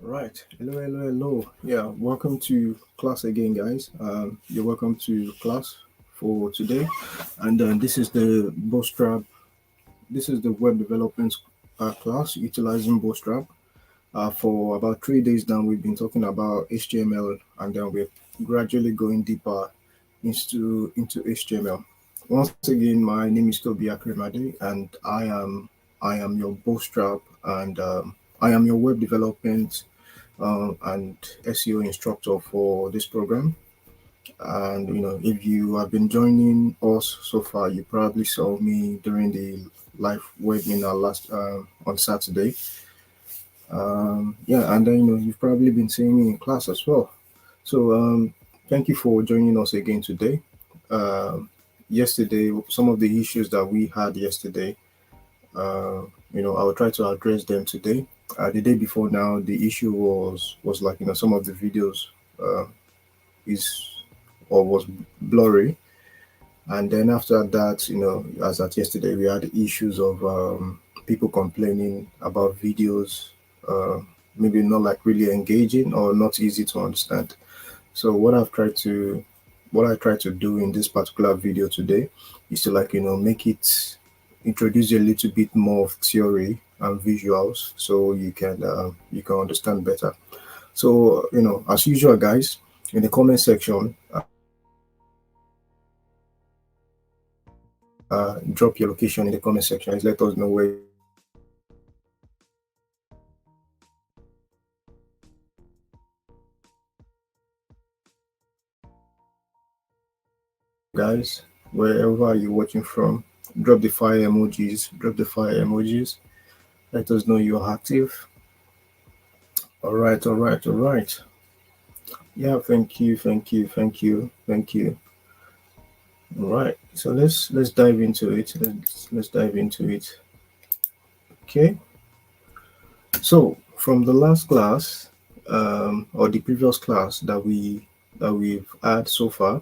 Right. Hello, hello, hello. Yeah, welcome to class again, guys. You're welcome to class for today, and this is the Bootstrap. This is the web development class utilizing Bootstrap. For about 3 days now, we've been talking about HTML, and then we're gradually going deeper into HTML. Once again, my name is Tobi Akinrinmade, and I am your Bootstrap, and I am your web development and SEO instructor for this program. And if you have been joining us so far, you probably saw me during the live webinar last on Saturday. Yeah, and then you've probably been seeing me in class as well. So thank you for joining us again today. Yesterday, some of the issues that we had yesterday, I will try to address them today. The day before now, the issue was like some of the videos uh, is or was blurry, and then after that, as at yesterday, we had issues of people complaining about videos, uh, maybe not like really engaging or not easy to understand. So what I try to do in this particular video today is to make it introduce a little bit more of theory and visuals so you can understand better. So as usual, guys, in the comment section, drop your location in the comment section and let us know where you're watching from. Guys, wherever you're watching from, drop the fire emojis. Drop the fire emojis. Let us know you're active. All right, all right, all right. Yeah, thank you, thank you, thank you, thank you. All right, so let's dive into it. Let's dive into it. Okay. So from the last class, or the previous class that we've had so far,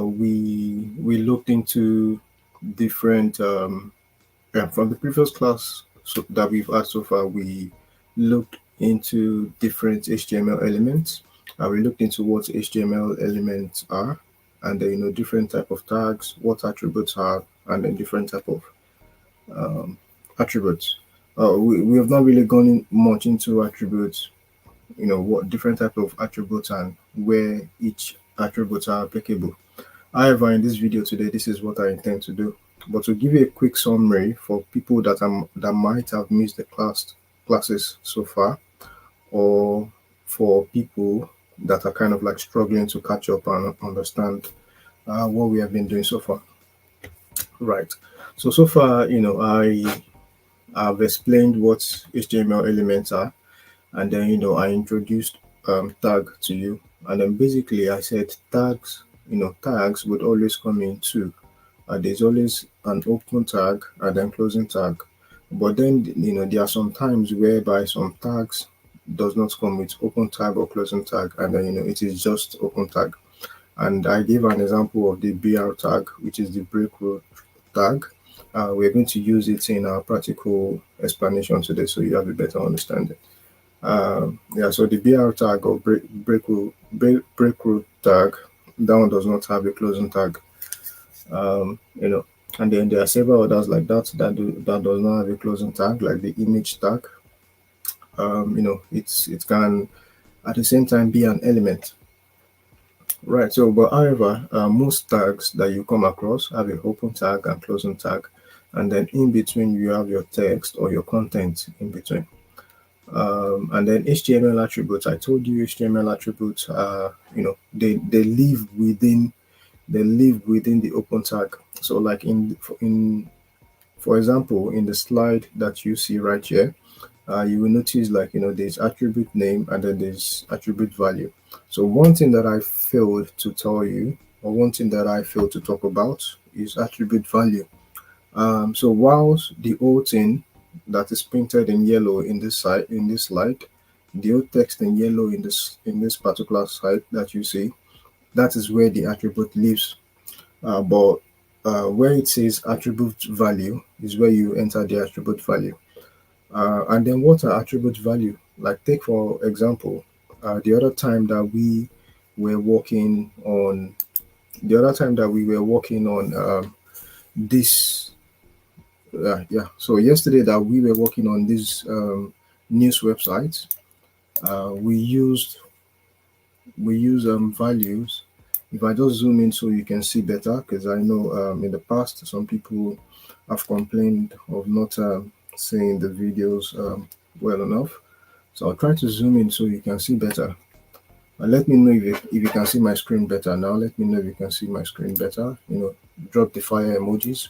we looked into different yeah, from the previous class that we've had so far, we looked into different HTML elements. We looked into what HTML elements are, and then different type of tags, what attributes are, and then different type of um, attributes. We have not really gone much into attributes, what different type of attributes and where each attributes are applicable. However, in this video today, this is what I intend to do. But to give you a quick summary for people that might have missed the classes so far, or for people that are kind of like struggling to catch up and understand what we have been doing so far. Right. So far, I've explained what HTML elements are, and then I introduced tag to you, and then basically I said tags would always come in two. There's always an open tag and then closing tag, but then there are some times whereby some tags does not come with open tag or closing tag, and then it is just open tag. And I gave an example of the BR tag, which is the break rule tag. We're going to use it in our practical explanation today, so you have a better understanding. Yeah, so the BR tag or break rule tag, that one does not have a closing tag. um you know and then there are several others like that does not have a closing tag, like the image tag. It can at the same time be an element, right? So but however, most tags that you come across have a open tag and closing tag, and then in between you have your text or your content in between. And then HTML attributes, I told you HTML attributes are, they live within the open tag. So like in for example, in the slide that you see right here, you will notice like there's attribute name and then there's attribute value. So one thing that I failed to tell you, or one thing that I failed to talk about, is attribute value. So whilst the old thing that is printed in yellow in this slide, the old text in yellow in this particular slide that you see, that is where the attribute lives. But where it says attribute value is where you enter the attribute value. And then what are attribute value? like take for example, the other time that we were working on, this, yeah. So yesterday that we were working on this news website, we use values. If I just zoom in so you can see better, because I know in the past some people have complained of not seeing the videos well enough. So I'll try to zoom in so you can see better. And let me know if you can see my screen better now. Let me know if you can see my screen better. Drop the fire emojis.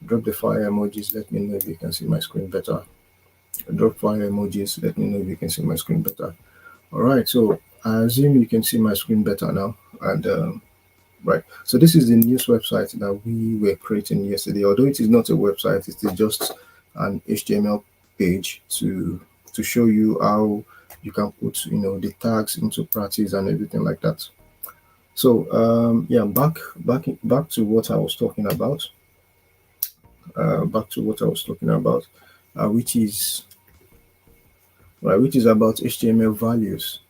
Drop the fire emojis. Let me know if you can see my screen better. Drop fire emojis. Let me know if you can see my screen better. All right. So I assume you can see my screen better now. And right. So this is the news website that we were creating yesterday. Although it is not a website, it is just an HTML page to show you how you can put the tags into practice and everything like that. So yeah, back to what I was talking about. Which is right, which is about HTML values,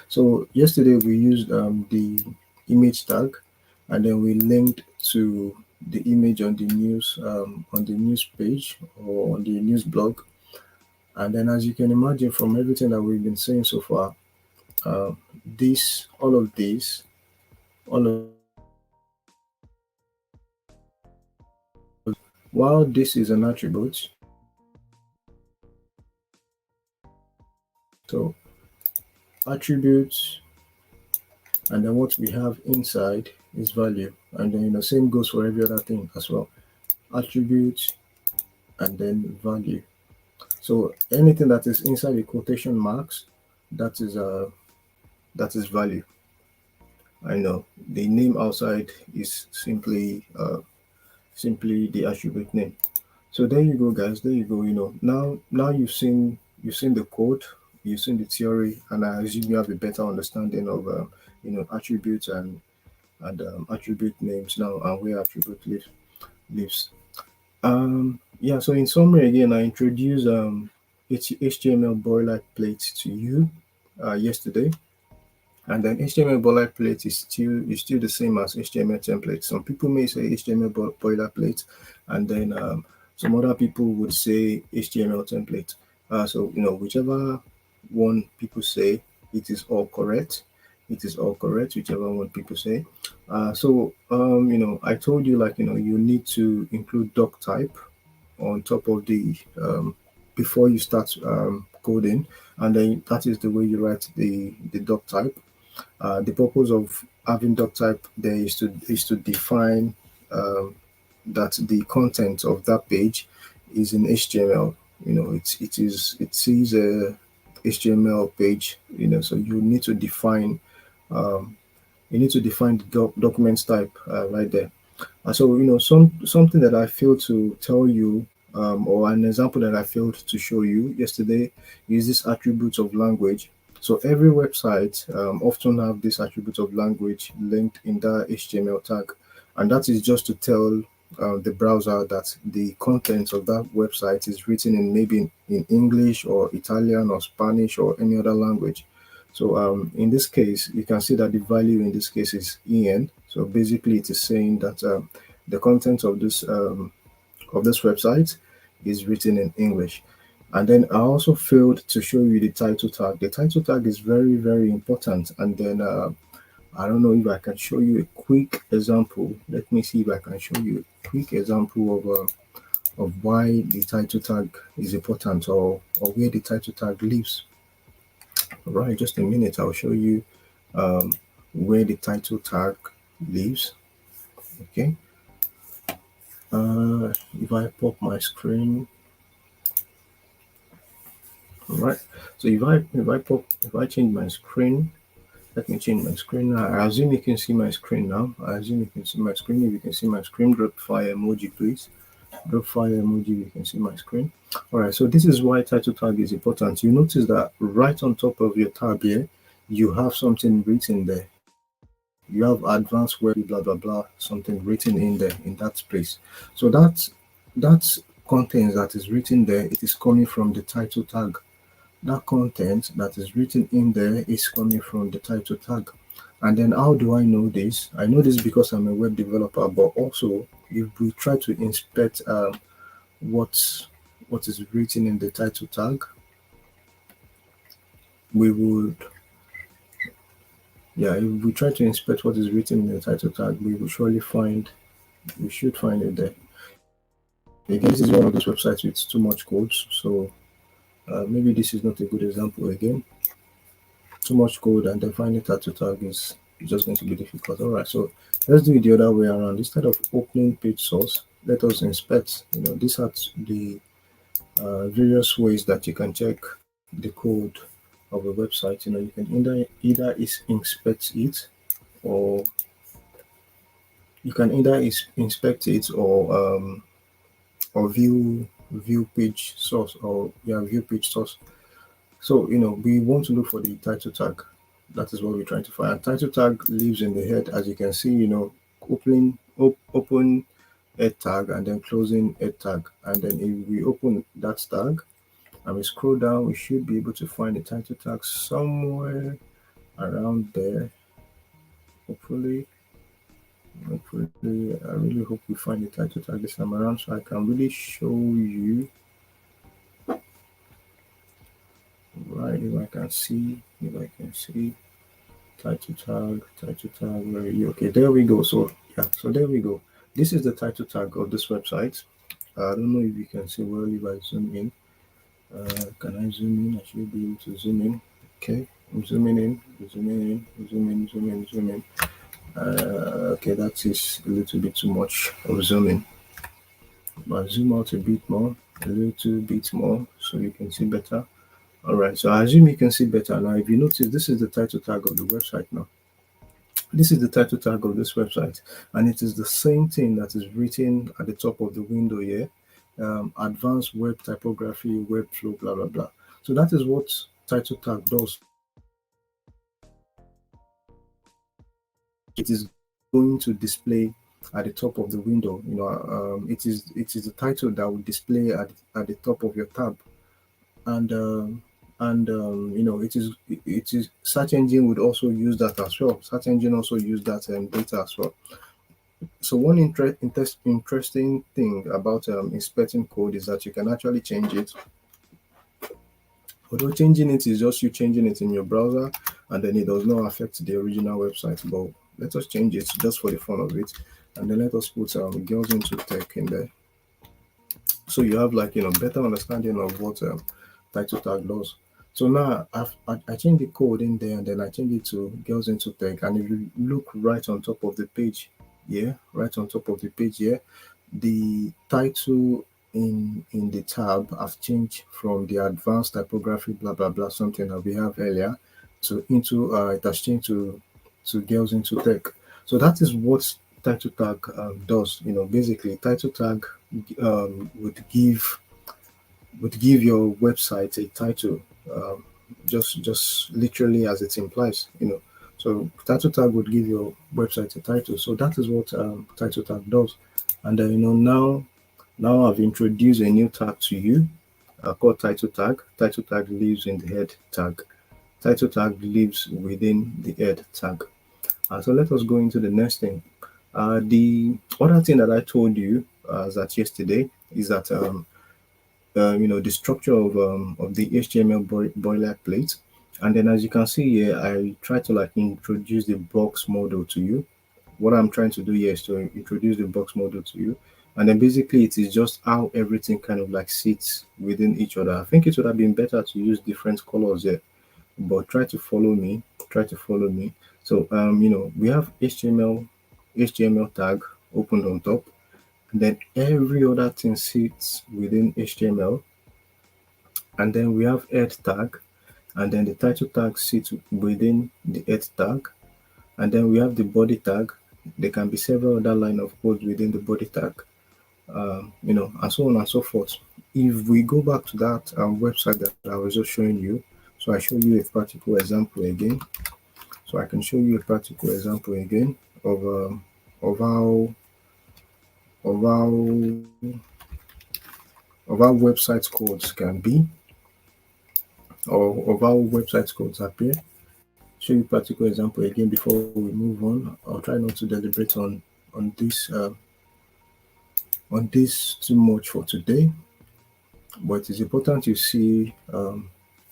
So yesterday we used the image tag, and then we linked to the image on the news page or on the news blog. And then, as you can imagine from everything that we've been saying so far, this all of this all of while this is an attribute, so attributes, and then what we have inside is value, and then same goes for every other thing as well. Attributes and then value. So anything that is inside the quotation marks, that is value. I know the name outside is simply the attribute name. So there you go, guys. There you go. Now you've seen the code, you've seen the theory, and I assume you have a better understanding of attributes and attribute names now, and where attribute lives. Yeah. So in summary, again, I introduced HTML boilerplate to you yesterday. And then HTML boilerplate is still the same as HTML template. Some people may say HTML boilerplate, and then some other people would say HTML template. So whichever one people say, it is all correct. It is all correct, whichever one people say. So I told you, like, you need to include doc type on top of the before you start coding, and then that is the way you write the doc type. The purpose of having doc type there is to define that the content of that page is in HTML. It is a HTML page. So you need to define the document type right there. So something that I failed to tell you, or an example that I failed to show you yesterday, is this attributes of language. So every website often have this attribute of language linked in that HTML tag, and that is just to tell the browser that the content of that website is written in maybe in English or Italian or Spanish or any other language. So in this case, you can see that the value in this case is EN. So basically, it is saying that the content of this website is written in English. And then I also failed to show you the title tag. The title tag is very, very important. And then I don't know if I can show you a quick example. Let me see if I can show you a quick example of why the title tag is important, or where the title tag lives. All right, just a minute. I'll show you where the title tag lives. Okay. If I pop my screen. All right. So if I change my screen, let me change my screen now. I assume you can see my screen now. If you can see my screen, drop fire emoji, please. Drop fire emoji. You can see my screen. All right. So this is why title tag is important. You notice that right on top of your tab here, you have something written there. You have advanced web, blah blah blah, something written in there in that place. So that's content that is written there, it is coming from the title tag. That content that is written in there is coming from the title tag. And then how do I know this? I know this because I'm a web developer, but also if we try to inspect what what is written in the title tag, we would, yeah, if we try to inspect what is written in the title tag, we will surely find, we should find it there. Again, this is one of those websites with too much codes, so maybe this is not a good example again. Too much code and then finding title tag is just going to be difficult. All right, so let's do it the other way around. Instead of opening page source, let us inspect. These are the various ways that you can check the code of a website. You can either is inspect it, or you can either inspect it, or view page source, or yeah, view page source. So we want to look for the title tag. That is what we're trying to find. And title tag lives in the head, as you can see. Open head tag and then closing head tag. And then if we open that tag and we scroll down, we should be able to find the title tag somewhere around there. Hopefully, I really hope we find the title tag this time around, so I can really show you. Right, if I can see title tag, where are you? Okay, there we go. So yeah, so there we go. This is the title tag of this website. I don't know if you can see well if I zoom in. Can I zoom in? I should be able to zoom in. Okay, I'm zooming in, zoom in. Okay, that is a little bit too much of zooming. But zoom out a little bit more, so you can see better. All right, so I assume you can see better now. If you notice, this is the title tag of the website now. This is the title tag of this website, and it is the same thing that is written at the top of the window here. Advanced web typography, web flow, blah blah blah. So that is what title tag does. It is going to display at the top of the window. It is the title that will display at the top of your tab. And it is search engine would also use that as well. Search engine also use that data as well. So one interesting thing about inspecting code is that you can actually change it. Although changing it is just you changing it in your browser, and then it does not affect the original website. But let us change it just for the fun of it, and then let us put girls into tech in there, so you have better understanding of what title tag does. So now I changed the code in there, and then I changed it to girls into tech. And if you look right on top of the page here, the title in the tab have changed from the advanced typography blah blah blah something that we have earlier to into it has changed to girls into tech. So that is what title tag does. Basically title tag would give your website a title, just literally as it implies. So title tag would give your website a title. So that is what title tag does. And now I've introduced a new tag to you called title tag. Title tag lives in the head tag. Title tag lives within the head tag. So let us go into the next thing. The other thing that I told you that yesterday is that the structure of the HTML boilerplate. And then as you can see here, I try to introduce the box model to you. What I'm trying to do here is to introduce the box model to you. And then basically it is just how everything kind of sits within each other. I think it would have been better to use different colors here, but try to follow me. So we have HTML tag opened on top, and then every other thing sits within HTML. And then we have head tag, and then the title tag sits within the head tag. And then we have the body tag. There can be several other line of code within the body tag, and so on and so forth. If we go back to that website that I was just showing you, so I show you a practical example again. So I can show you a practical example again of how of how website codes can be, or of how website codes appear. Show you practical example again before we move on. I'll try not to deliberate on this too much for today, but it is important you see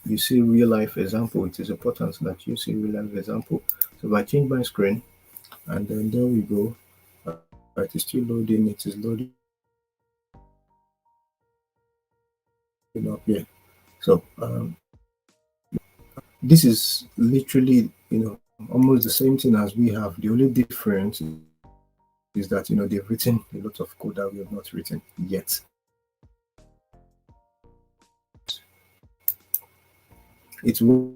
real life example. It is important that you see real life example. So if I change my screen, and then there we go. It is still loading. It is loading up here. So this is literally, almost the same thing as we have. The only difference is that, they've written a lot of code that we have not written yet. It will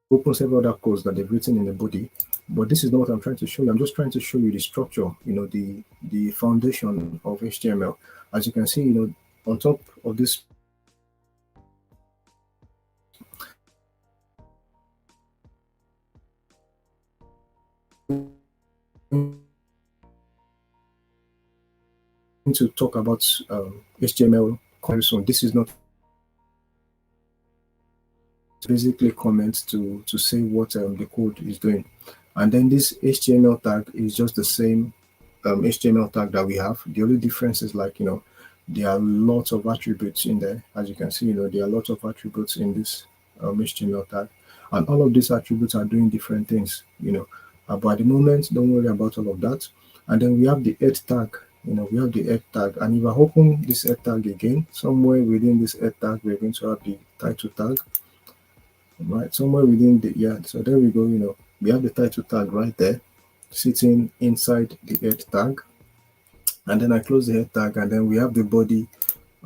open several other codes that they've written in the body, but this is not what I'm trying to show you. I'm just trying to show you the structure, the foundation of HTML. As you can see, on top of this page, to talk about HTML comparison. This is not basically comments to say what the code is doing, and then this HTML tag is just the same HTML tag that we have. The only difference is, like, there are lots of attributes in there. As you can see, there are lots of attributes in this HTML tag, and all of these attributes are doing different things. But at the moment, don't worry about all of that. And then we have the head tag. We have the head tag, and if I open this head tag again, somewhere within this head tag, we're going to have the title tag. Right, somewhere within so there we go. We have the title tag right there, sitting inside the head tag, and then I close the head tag, and then we have the body.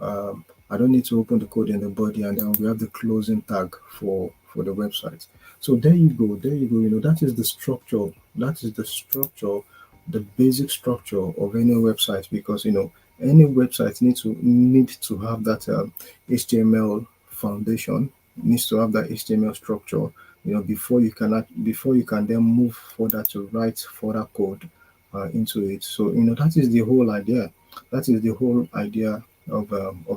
I don't need to open the code in the body, and then we have the closing tag for the website. So there you go. That is the structure. The basic structure of any website, because any website need to have that HTML foundation, needs to have that HTML structure, before you can then move further to write further code into it. So that is the whole idea. That is the whole idea of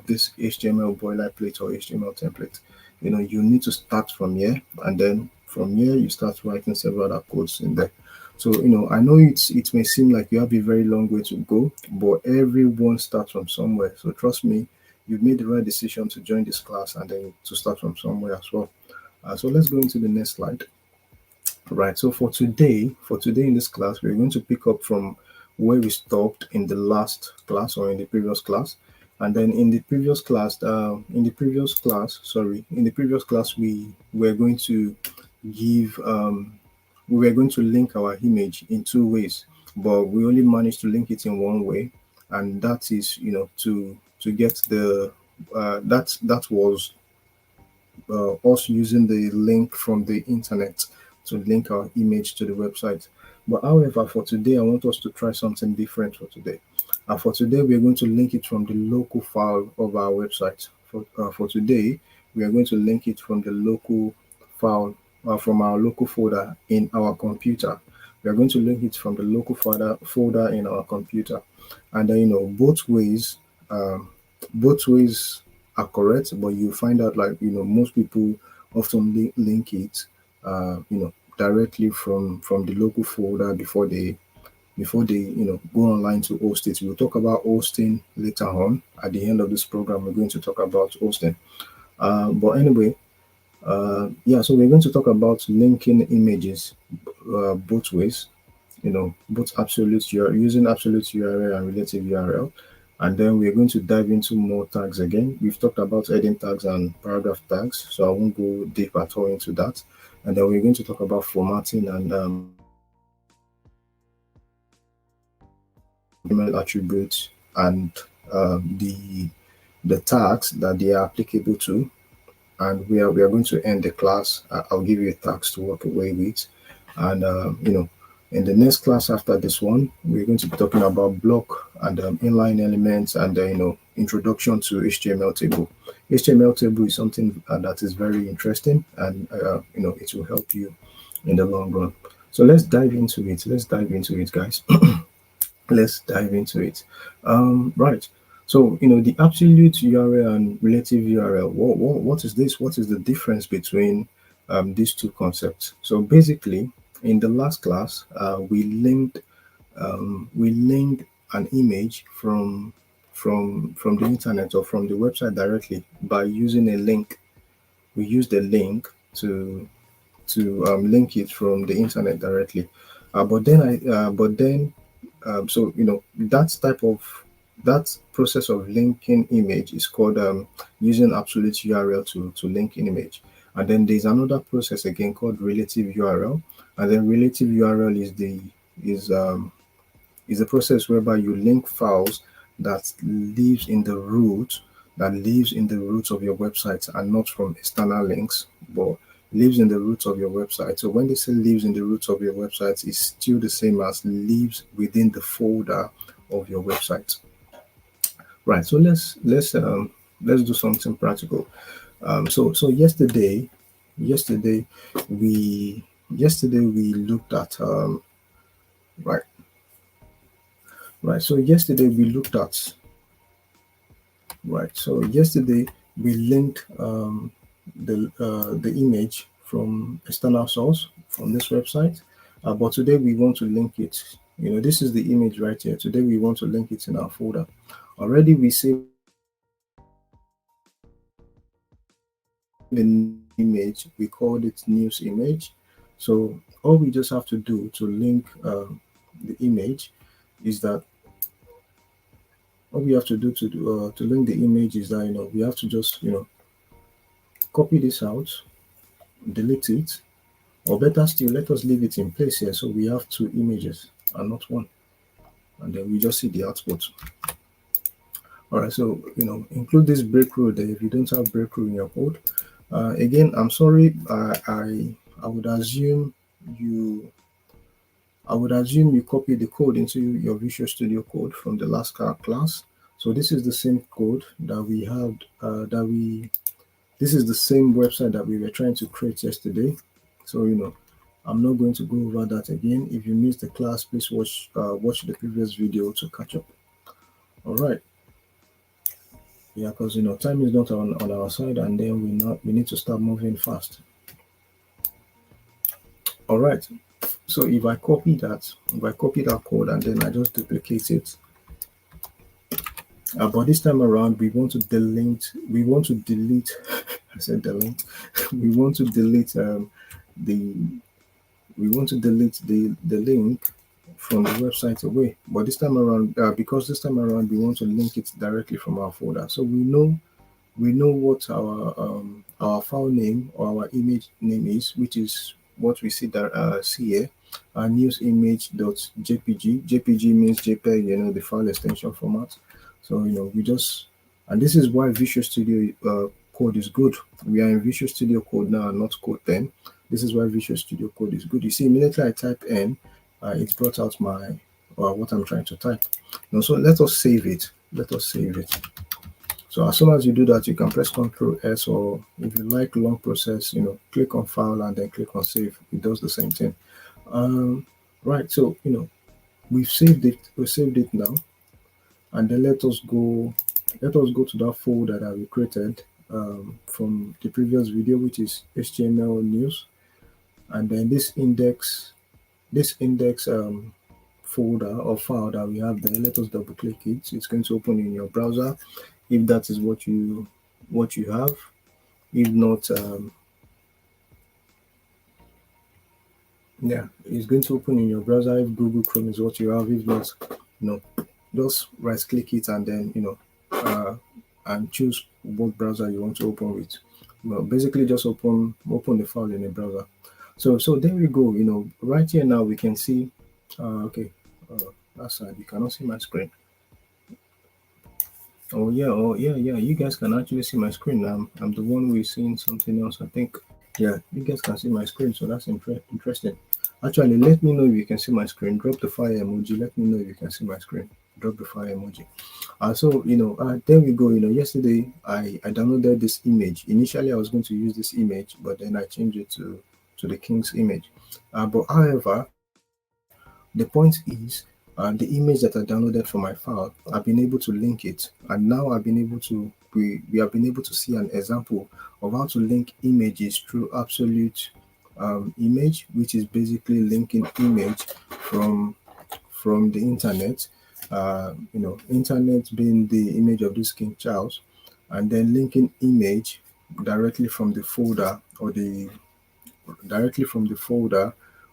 this HTML boilerplate or HTML template. You need to start from here, and then from here you start writing several other codes in there. So I know it may seem like you have a very long way to go, but everyone starts from somewhere. So trust me, you've made the right decision to join this class and then to start from somewhere as well. So let's go into the next slide. Right, so for today in this class, we're going to pick up from where we stopped in the last class, or in the previous class. And then in the previous class, we were going to give we were going to link our image in two ways, but we only managed to link it in one way, and that is to get the that was us using the link from the internet to link our image to the website. But however, for today, I want us to try something different for today. And for today, we are going to link it from the local file of our website. For today, we are going to link it from the local file, from our local folder in our computer. We are going to link it from the local folder in our computer. And then, both ways are correct, but you find out, like, most people often link it directly from the local folder before they go online to host it. We'll talk about hosting later on. At the end of this program, we're going to talk about hosting. But anyway, so we're going to talk about linking images both ways, both using absolute URL and relative URL. And then we're going to dive into more tags again. We've talked about heading tags and paragraph tags, so I won't go deep at all into that. And then we're going to talk about formatting and attributes and the tags that they are applicable to. And we are going to end the class. I'll give you a task to work away with, and in the next class after this one, we're going to be talking about block and inline elements and introduction to HTML table. HTML table is something that is very interesting, and it will help you in the long run. So let's dive into it. Guys. Let's dive into it. Right. So, the absolute URL and relative URL, what is this? What is the difference between these two concepts? So basically, in the last class, we linked an image from the internet or from the website directly by using a link. We used a link to link it from the internet directly. So that process of linking image is called using absolute URL to link an image. And then there's another process again called relative URL. And then relative URL is a process whereby you link files that lives in the root of your website and not from external links, but lives in the root of your website. So when they say lives in the root of your website, it's still the same as lives within the folder of your website. Right. So let's do something practical. So yesterday we we looked at right right. So yesterday we looked at Right. So yesterday we linked the image from external source from this website, but today we want to link it. This is the image right here. Today we want to link it in our folder. Already we saved the image. We called it news image. So all we just have to do to link the image is that all we have to do to link the image is that we have to just copy this out, delete it, or better still, let us leave it in place here so we have two images and not one, and then we just see the output. All right, so include this break rule there if you don't have break rule in your code. Again, I'm sorry, I would assume you copy the code into your Visual Studio Code from the last class. So this is the same code that we had this is the same website that we were trying to create yesterday. So I'm not going to go over that again. If you missed the class, please watch the previous video to catch up. All right. Yeah, because time is not on our side, and then we need to start moving fast. All right. So if I copy that code and then I just duplicate it, but this time around we want to delete. I said delete. We want to delete the the link from the website away. But this time around, because this time around we want to link it directly from our folder, so we know what our file name or our image name is, which is what we see here. Our news image.jpg. JPG means JPEG, the file extension format. So and this is why Visual Studio Code is good. We are in Visual Studio Code now, not Code 10. This is why Visual Studio Code is good. You see, immediately I type N, it brought out what I'm trying to type. So let us save it. So as soon as you do that, you can press Ctrl S, or if you like long process, click on File and then click on Save. It does the same thing. Right. So we've saved it. We saved it now, and then let us go to that folder that we created from the previous video, which is HTML news, and then this index folder or file that we have there. Let us double click it. It's going to open in your browser if that is what you have. If not, yeah, it's going to open in your browser if Google Chrome is what you have. If not, just right click it and then and choose what browser you want to open with. Well, basically just open the file in a browser. So there we go. Right here now we can see okay, that side you cannot see my screen. Oh yeah, you guys can actually see my screen. I'm the one who is seeing something else, I think. Yeah, you guys can see my screen, so that's interesting. Actually, let me know if you can see my screen. Drop the fire emoji. Let me know if you can see my screen. Drop the fire emoji. So there we go. Yesterday I downloaded this image. Initially I was going to use this image, but then I changed it to the king's image. But however, the point is And the image that I downloaded from my file, I've been able to link it. And now I've been able to, we have been able to see an example of how to link images through absolute image, which is basically linking image from the internet, internet being the image of this King Charles, and then linking image directly from the folder or the directly from the folder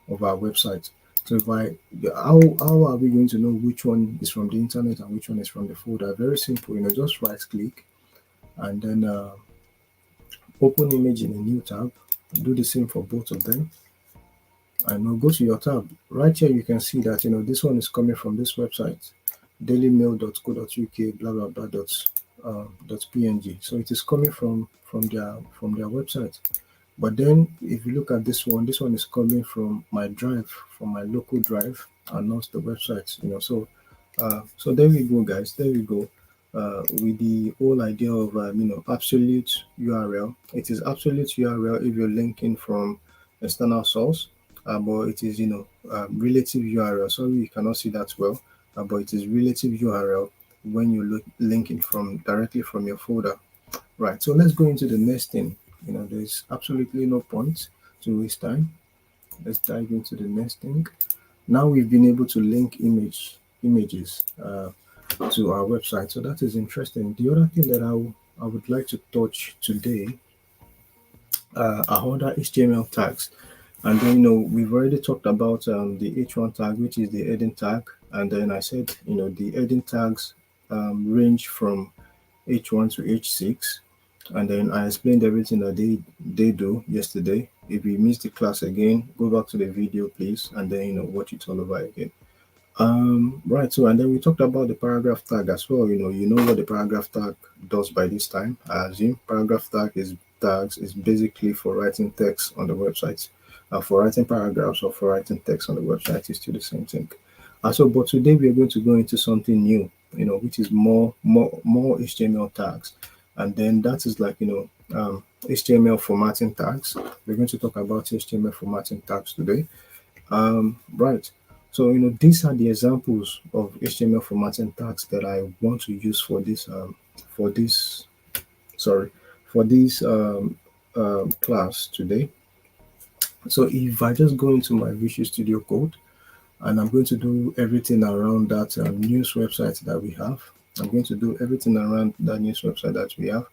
of our website. So if I, how are we going to know which one is from the internet and which one is from the folder? Very simple, just right click and then open image in a new tab. Do the same for both of them. And we'll go to your tab. Right here, you can see that, this one is coming from this website, dailymail.co.uk, blah, blah, blah, dot png. So it is coming from their website. But then if you look at this one is coming from my drive, from my local drive, and not the website, so there we go, guys. There we go. With the whole idea of absolute URL. It is absolute URL if you're linking from external source, but it is relative URL. Sorry, you cannot see that well, but it is relative URL when you look linking from directly from your folder. Right. So let's go into the next thing. There's absolutely no point to waste time. Let's dive into the next thing. Now we've been able to link images to our website. So that is interesting. The other thing that I would like to touch today are other HTML tags. And then, we've already talked about the H1 tag, which is the heading tag. And then I said, the heading tags range from H1 to H6. And then I explained everything that they do yesterday. If you missed the class again, go back to the video, please, and then watch it all over again. Right. So, and then we talked about the paragraph tag as well. You know what the paragraph tag does by this time. I assume paragraph tags is basically for writing text on the website. For writing paragraphs or for writing text on the website is still the same thing. But today we are going to go into something new, which is more HTML tags. And then that is like, HTML formatting tags. We're going to talk about HTML formatting tags today. Right. So, these are the examples of HTML formatting tags that I want to use for this, sorry, for this class today. So if I just go into my Visual Studio Code, and I'm going to do everything around that news website that we have. I'm going to do everything around that news website that we have.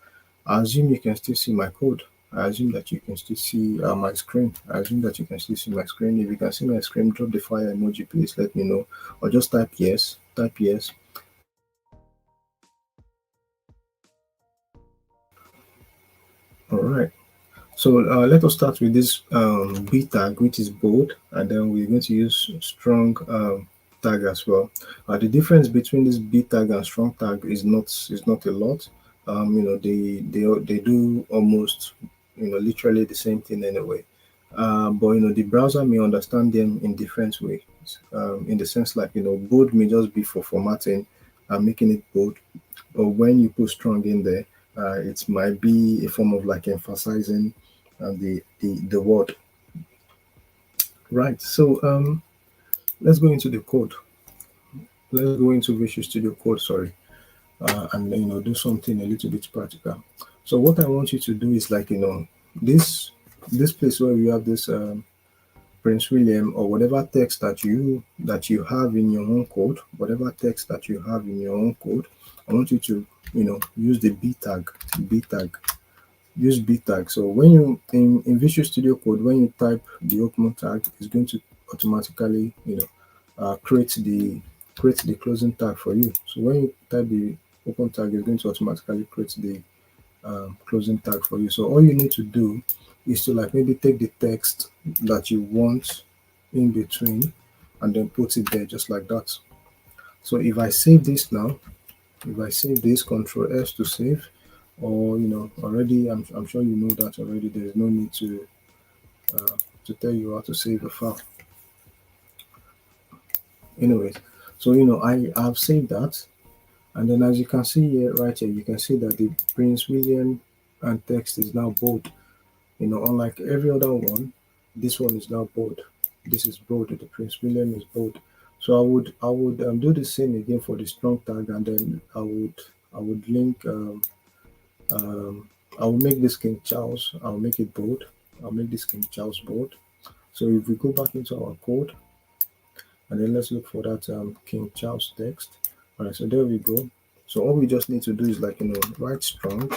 I assume you can still see my code. I assume that you can still see my screen. I assume that you can still see my screen. If you can see my screen, drop the fire emoji, please let me know. Or just type yes. Type yes. All right. So let us start with this B tag, which is bold, and then we're going to use strong tag as well. The difference between this B tag and strong tag is not a lot. They do almost literally the same thing anyway. But the browser may understand them in different ways. In the sense like bold may just be for formatting and making it bold, but when you put strong in there, it might be a form of like emphasizing the word. Right. So let's go into the code. Let's go into Visual Studio Code. Sorry, and do something a little bit practical. So what I want you to do is like this place where we have this Prince William or whatever text that you have in your own code, whatever text that you have in your own code. I want you to use the B tag. Use B tag. So when you in Visual Studio Code, when you type the open tag, it's going to automatically create the closing tag for you. So when you type the open tag, it's going to automatically create the closing tag for you. So all you need to do is to like maybe take the text that you want in between and then put it there just like that. So if I save this now, if I save this, Control S to save, or already I'm sure you know that already. There's no need to tell you how to save a file. Anyways, so I have saved that, and then as you can see here, right here, you can see that the Prince William and text is now bold. Unlike every other one, this one is now bold. This is bold. The Prince William is bold. So I would do the same again for the strong tag, and then I would link um, I will make this King Charles. I'll make it bold. I'll make this King Charles bold. So if we go back into our code, and then let's look for that King Charles text. All right, so there we go. So all we just need to do is like write strong,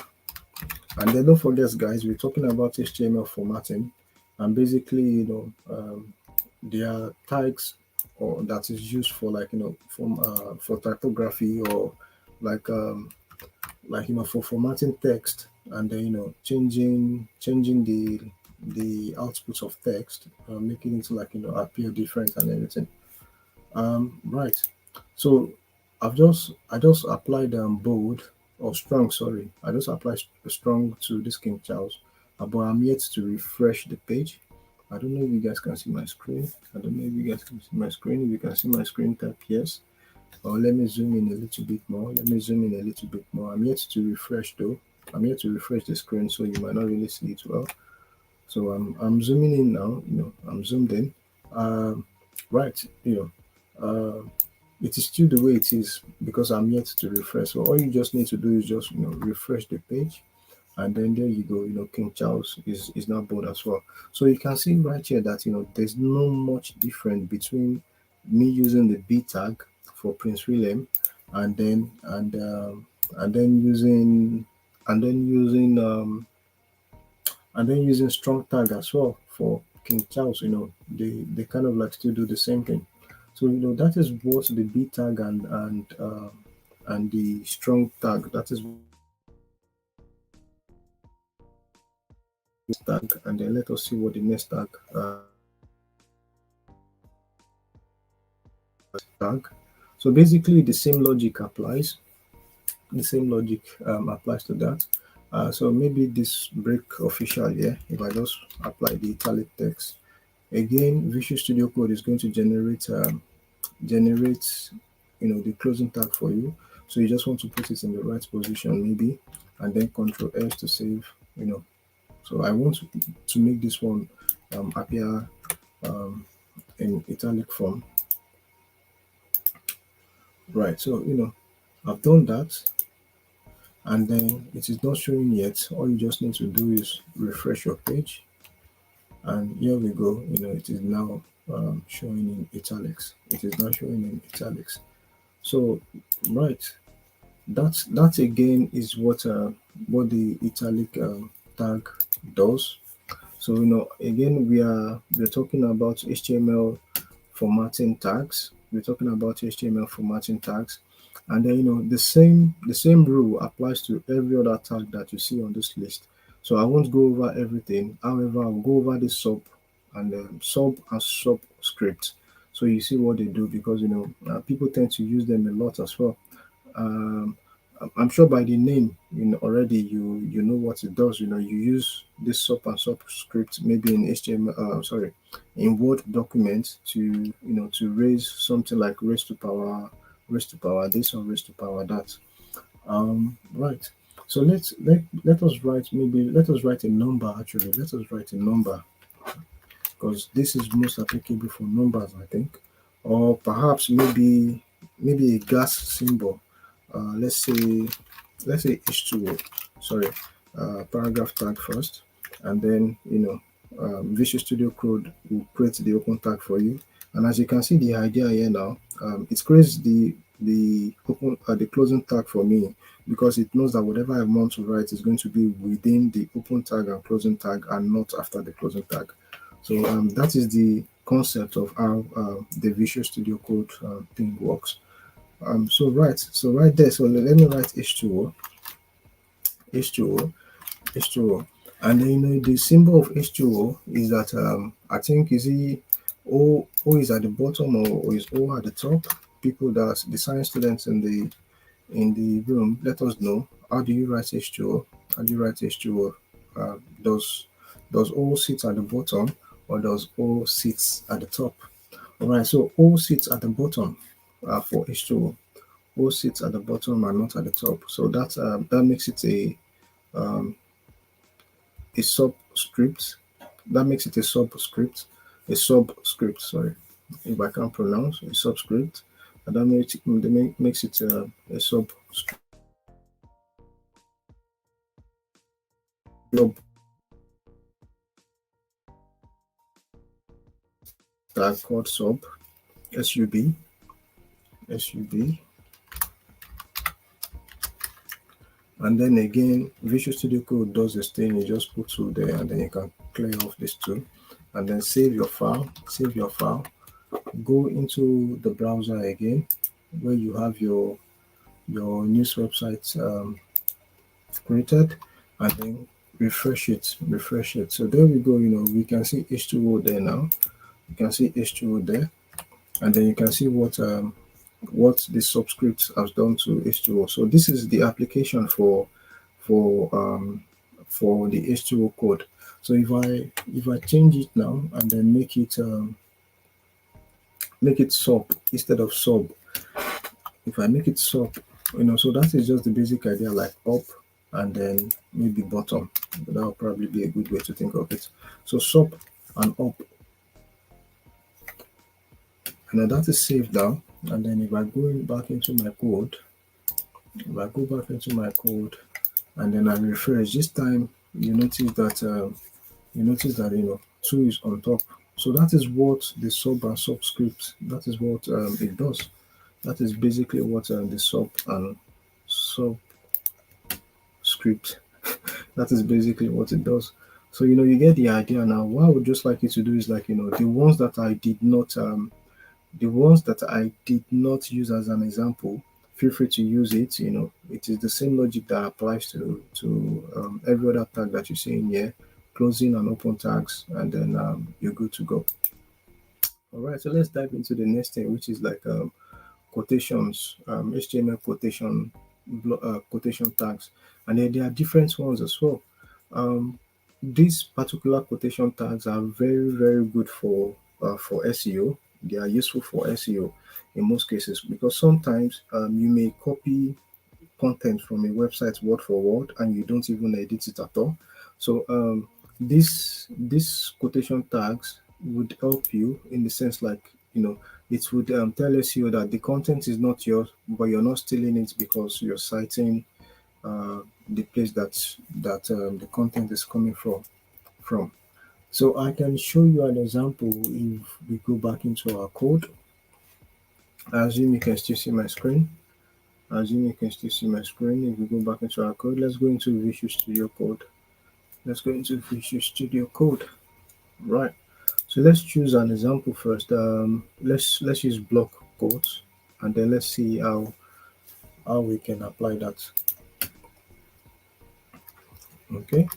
and then don't forget, guys, we're talking about HTML formatting, and basically there are tags or that is used for like from for typography or like for formatting text, and then changing the outputs of text, making it to like appear different and everything. Right. So I just applied bold or strong. Sorry, I just applied strong to this King Charles, but I'm yet to refresh the page. I don't know if you guys can see my screen. I don't know if you guys can see my screen. If you can see my screen, tap yes. Or let me zoom in a little bit more. Let me zoom in a little bit more. I'm yet to refresh though. I'm yet to refresh the screen, so you might not really see it well. So I'm zooming in now. I'm zoomed in. Um, right. It is still the way it is because I'm yet to refresh. So all you just need to do is just refresh the page, and then there you go. King Charles is now bold as well. So you can see right here that there's no much difference between me using the B tag for Prince William, and then using strong tag as well for King Charles. They kind of like still do the same thing. So that is what the B tag and the strong tag. That is tag, and then let us see what the next tag. So basically, the same logic applies. The same logic applies to that. So maybe this break official here. If I just apply the italic text again, Visual Studio Code is going to generate the closing tag for you. So you just want to put it in the right position maybe, and then Control S to save. So I want to make this one appear in italic form. Right. So I've done that, and then it is not showing yet. All you just need to do is refresh your page, and here we go. It is now showing in italics. It is now showing in italics. So right, that again is what the italic tag does. So again, we're talking about HTML formatting tags. We're talking about HTML formatting tags, and then the same rule applies to every other tag that you see on this list. So I won't go over everything. However, I'll go over the sub script. So you see what they do, because people tend to use them a lot as well. um, I'm sure by the name, already you know what it does. You use this sub and subscript maybe in HTML, sorry, in Word documents to to raise something like raise to power this or raise to power that. Right. So let us write a number. Actually, let us write a number, because this is most applicable for numbers, I think, or perhaps maybe a gas symbol. Let's say H2O. Sorry, paragraph tag first, and then Visual Studio Code will create the open tag for you. And as you can see, the idea here now, it creates the closing tag for me, because it knows that whatever I want to write is going to be within the open tag and closing tag, and not after the closing tag. So that is the concept of how the Visual Studio Code thing works. So right there. So let me write H2O, H2O, H2O, and then the symbol of H2O is that I think is it O is at the bottom, or is O at the top? People, that the science students in the room, let us know, how do you write H2O? How do you write H2O? Does O sit at the bottom, or does O sits at the top? All right, so O sits at the bottom for H2O. O sits at the bottom and not at the top. So that makes it um, a subscript. That makes it a subscript. A subscript, sorry. if I can't pronounce, a subscript, and that makes it a subscript tag called sub, sub. And then again, Visual Studio Code does this thing. You just put two there, and then you can clear off this two, and then save your file. Go into the browser again, where you have your news website created, and then refresh it. So there we go. We can see H2O there now. You can see H2O there, and then you can see what the subscript has done to H2O. So this is the application for um, for the H2O code. So if I change it now and then make it sub instead of sub, if I make it sub, so that is just the basic idea, like up and then maybe bottom. That will probably be a good way to think of it. So sub and up, and now that is saved now. And then if I go back into my code, and then I refresh, this time you notice that two is on top. So that is what the sub and subscript, that is what it does. That is basically what the sub and subscript, that is basically what it does. So you get the idea now. What I would just like you to do is, like, the ones that I did not use as an example, feel free to use it. It is the same logic that applies to every other tag that you see in here, closing and open tags, and then you're good to go. All right, so let's dive into the next thing, which is like quotations, HTML quotation tags, and then there are different ones as well. These particular quotation tags are very, very good for SEO. They are useful for SEO in most cases, because sometimes you may copy content from a website word for word and you don't even edit it at all. So these quotation tags would help you in the sense, like, it would tell SEO that the content is not yours, but you're not stealing it because you're citing the place that the content is coming from. So I can show you an example if we go back into our code. I assume you can still see my screen. If we go back into our code, let's go into Visual Studio Code. Right. So let's choose an example first. Let's use block quotes, and then let's see how we can apply that. Okay.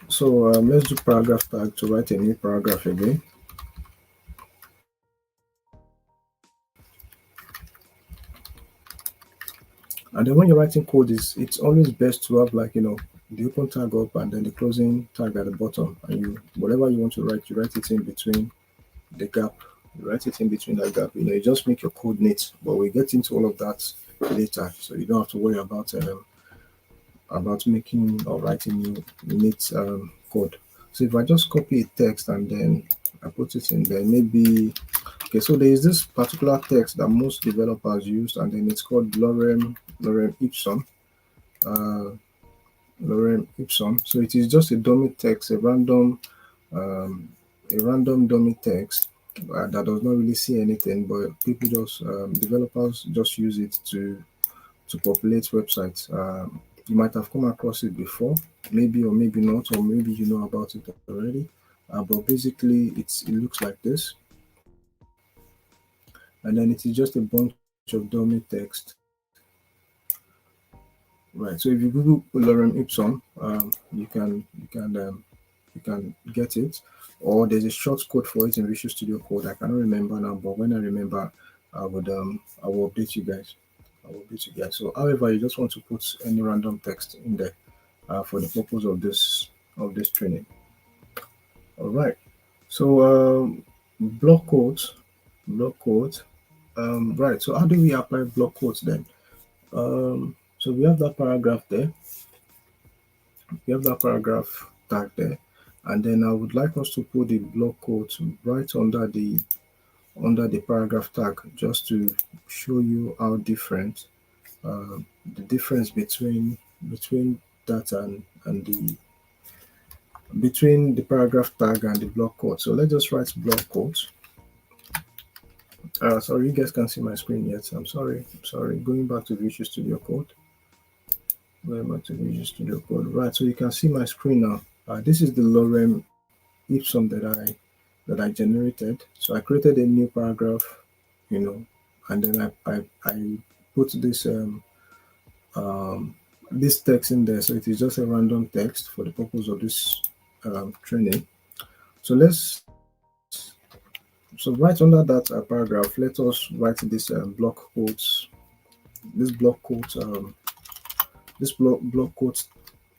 So let's do paragraph tag to write a new paragraph again. And then when you're writing code, it's always best to have, like, the open tag up and then the closing tag at the bottom. And whatever you want to write, you write it in between the gap. You write it in between that gap. You just make your code neat. But we get into all of that later, so you don't have to worry about making or writing neat code. So if I just copy a text and then I put it in there, maybe. Okay, so there is this particular text that most developers use, and then it's called lorem ipsum. Lorem ipsum. So it is just a dummy text, a random dummy text that does not really see anything, but developers just use it to populate websites. You might have come across it before, maybe or maybe not, or maybe you know about it already. But basically, it looks like this, and then it is just a bunch of dummy text. Right. So if you Google lorem ipsum, you can get it, or there's a short code for it in Visual Studio Code. I cannot remember now, but when I remember, I will update you guys. So, however, you just want to put any random text in there for the purpose of this training. All right. So block quotes. Right. So how do we apply block quotes then? So we have that paragraph there. We have that paragraph tag there, and then I would like us to put the block quotes right under the under the paragraph tag, just to show you how different the difference between that and the between the paragraph tag and the block quote. So let's just write block quote. Sorry, you guys can't see my screen yet. I'm sorry. Going back to Visual Studio Code. Going back to Visual Studio Code. Right, so you can see my screen now. This is the lorem ipsum that I generated. So I created a new paragraph, and then I put this text in there. So it is just a random text for the purpose of this training. So right under that paragraph, let us write this block quotes, this block quote, block quote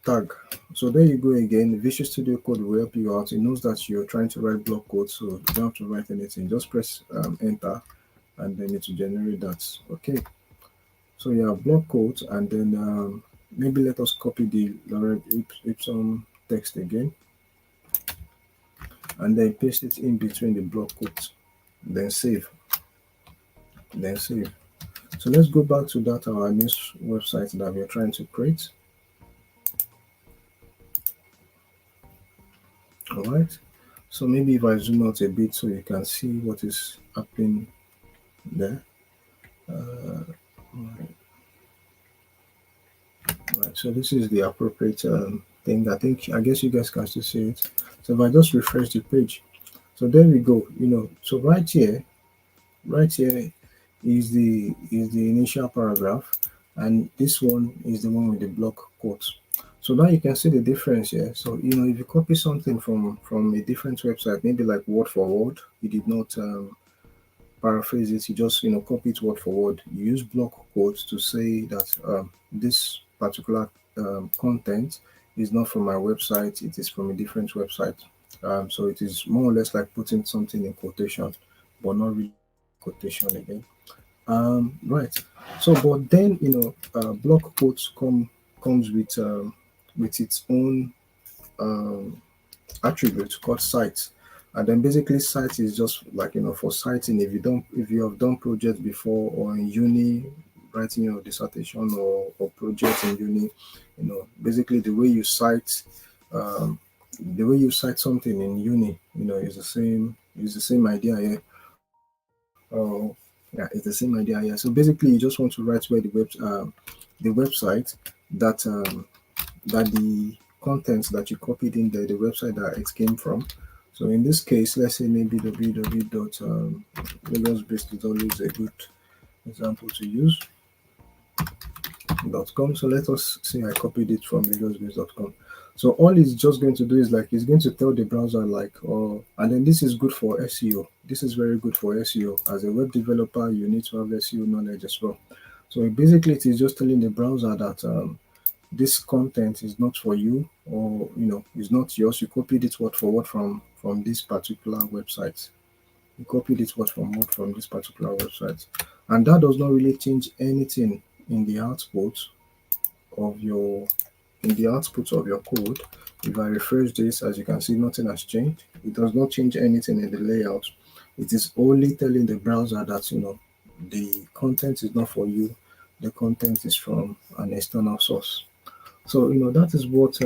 tag. So there you go again. Visual Studio Code will help you out. It knows that you're trying to write block code, so you don't have to write anything. Just press enter, and then it will generate that. Okay. So yeah, block quote, and then maybe let us copy the lorem ipsum text again, and then paste it in between the block quotes. Then save. Then save. So let's go back to that our news website that we're trying to create. All right. So maybe if I zoom out a bit so you can see what is happening there. Right. So this is the appropriate thing. I guess you guys can still see it. So if I just refresh the page, so there we go. So right here is the initial paragraph, and this one is the one with the block quotes. So now you can see the difference here. So if you copy something from a different website, maybe like word for word, you did not paraphrase it, you just copy it word for word. You use block quotes to say that this particular content is not from my website, it is from a different website. So it is more or less like putting something in quotation, but not really quotation again. Right. So, but then block quotes comes with its own attribute called site, and then basically site is just like for citing. If you have done projects before, or in uni writing your dissertation or project in uni, basically the way you cite something in uni, is the same idea here. Yeah, it's the same idea here. So basically, you just want to write where the website that that the contents that you copied in there, the website that it came from. So in this case, let's say maybe www.lagosbased is always a good example to use. .com. So let us say I copied it from lagosbased.com. So all it's just going to do is like it's going to tell the browser and then this is good for SEO. This is very good for SEO. As a web developer, you need to have SEO knowledge as well. So basically, it is just telling the browser that this content is not for you, or is not yours. You copied it word for word from this particular website. You copied it word for word from this particular website, and that does not really change anything in the output of your code. If I refresh this, as you can see, nothing has changed. It does not change anything in the layout. It is only telling the browser that the content is not for you. The content is from an external source. So that is what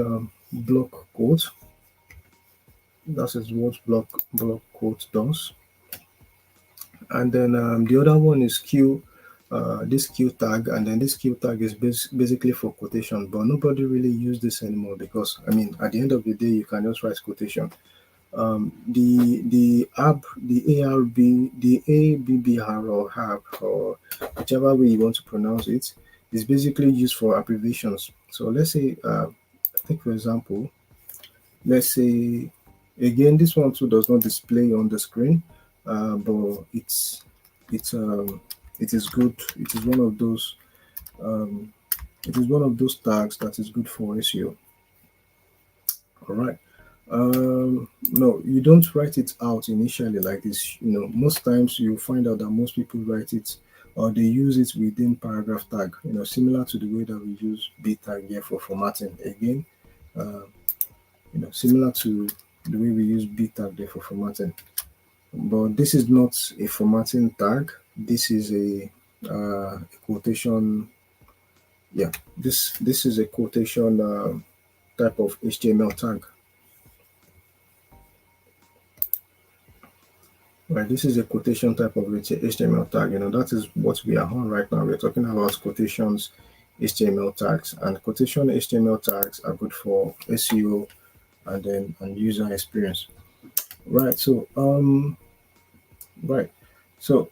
block quote. That is what block quote does. And then the other one is Q. This Q tag, and then this Q tag is basically for quotation, but nobody really use this anymore because at the end of the day, you can just write quotation. The ARB, the ABBR or HAB, or whichever way you want to pronounce it, is basically used for abbreviations. So let's say, take for example, let's say again, this one too does not display on the screen, but it is good. It is one of those tags that is good for SEO. All right. No, you don't write it out initially like this. Most times you find out that most people write it, or they use it within paragraph tag. Similar to the way that we use B tag here for formatting. Again, similar to the way we use B tag there for formatting. but this is not a formatting tag. This is a quotation. Yeah, this is a quotation type of HTML tag. Right, this is a quotation type of HTML tag. That is what we are on right now. We're talking about quotations, HTML tags, and quotation HTML tags are good for SEO and user experience. Right. Right. So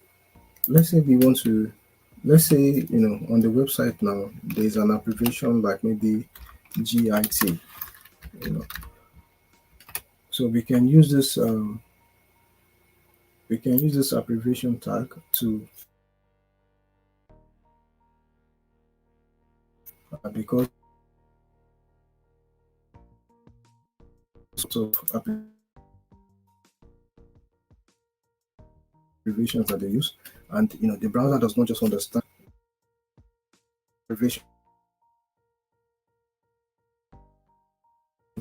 let's say we want to, let's say on the website now there's an abbreviation like maybe GIT. You know, so we can use this abbreviation tag to because of abbreviations that they use, and the browser does not just understand abbreviation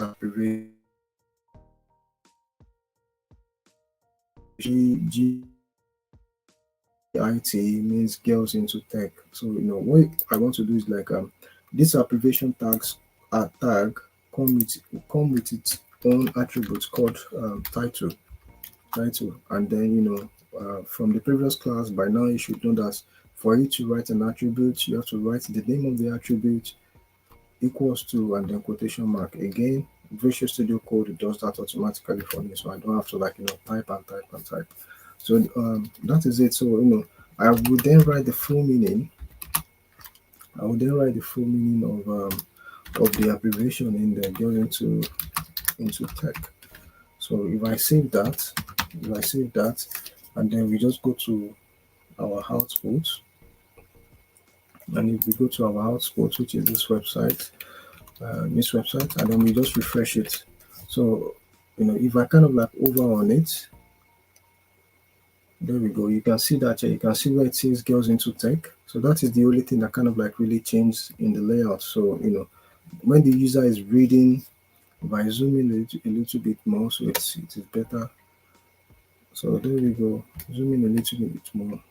abbreviation GIT means girls into tech. So what I want to do is like these abbreviation tags tag come with its own attributes called title, and then from the previous class by now you should know that for you to write an attribute you have to write the name of the attribute equals to and then quotation mark. Again, Visual Studio Code does that automatically for me, so I don't have to type and type and type. So that is it. So I would then write the full meaning. I would then write the full meaning of the abbreviation in there going into tech. So if I save that, and then we just go to our output, and if we go to our output, which is this website, and then we just refresh it. So if I kind of like over on it, there we go. You can see that you can see where it says girls into tech. So that is the only thing that kind of like really changed in the layout. So when the user is reading, if I zoom in a little bit more, so it is better. So there we go. Zoom in a little bit more.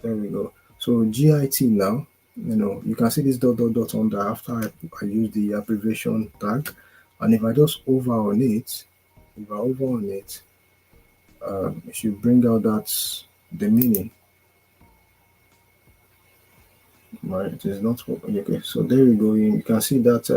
There we go. So GIT now, you can see this dot dot dot on there after I use the abbreviation tag, and if I just over on it, it should bring out the meaning. Right, it is not okay. So there we go. You can see that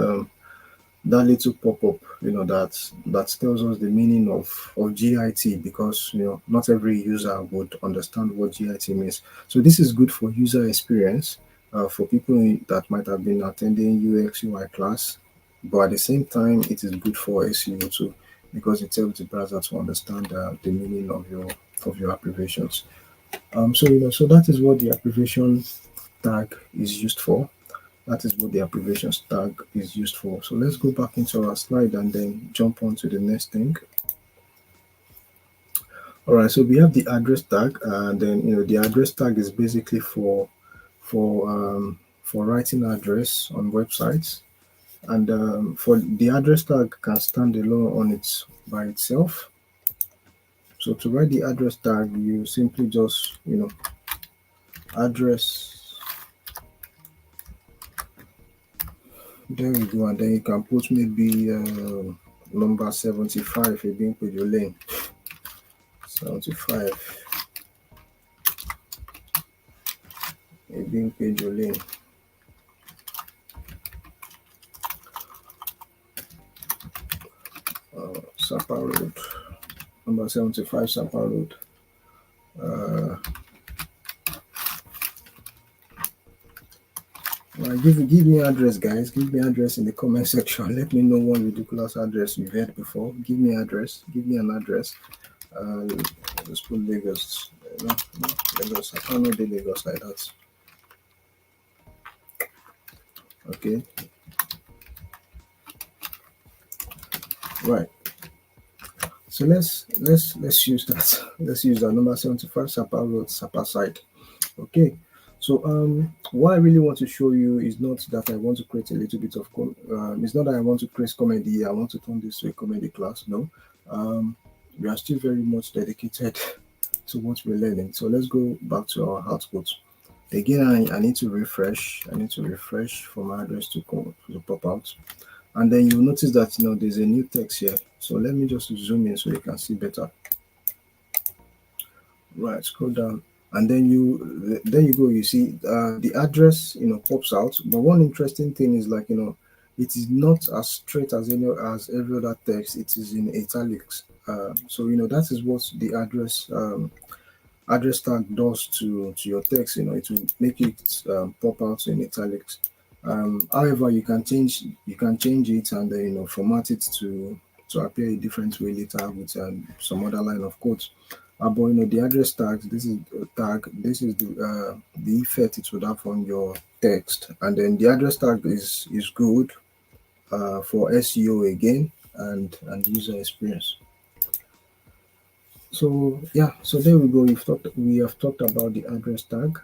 that little pop-up, that tells us the meaning of GIT, because not every user would understand what GIT means. So this is good for user experience for people that might have been attending UX UI class, but at the same time it is good for SEO too, because it helps the browser to understand the meaning of your abbreviations. So that is what the abbreviation tag is used for. That is what the abbreviation tag is used for. So let's go back into our slide and then jump on to the next thing. All right, so we have the address tag, and then the address tag is basically for writing address on websites, and for the address tag can stand alone by itself. So to write the address tag, you simply just address. There we go, and then you can put maybe number 75 being put your lane 75 being page your lane. Sapa Road, number 75 Sapa Road. Give me address, guys. Give me address in the comment section. Let me know one ridiculous address you've heard before. Give me address. Give me an address. Let's put Lagos. No, Lagos. I can't know the Lagos like that. Okay. Right. So let's use that. Let's use that number 75 Sapa Road, Sapa side. Okay. So what I really want to show you is not that I want to create a little bit of it's not that I want to create comedy. I want to turn this to a comedy class. No. we are still very much dedicated to what we're learning. So let's go back to our output. Again, I need to refresh. I need to refresh for my address to pop out. And then you'll notice that there's a new text here. So let me just zoom in so you can see better. Right, scroll down, and then you go. You see the address pops out. But one interesting thing is, like, it is not as straight as every other text. It is in italics. So that is what the address tag does to your text. It will make it pop out in italics. However, you can change it, and then format it to appear a different way later with some other line of code. But the address tag, this is the effect it would have on your text. And then the address tag is good for SEO again, and user experience. So yeah, so there we go. We have talked about the address tag.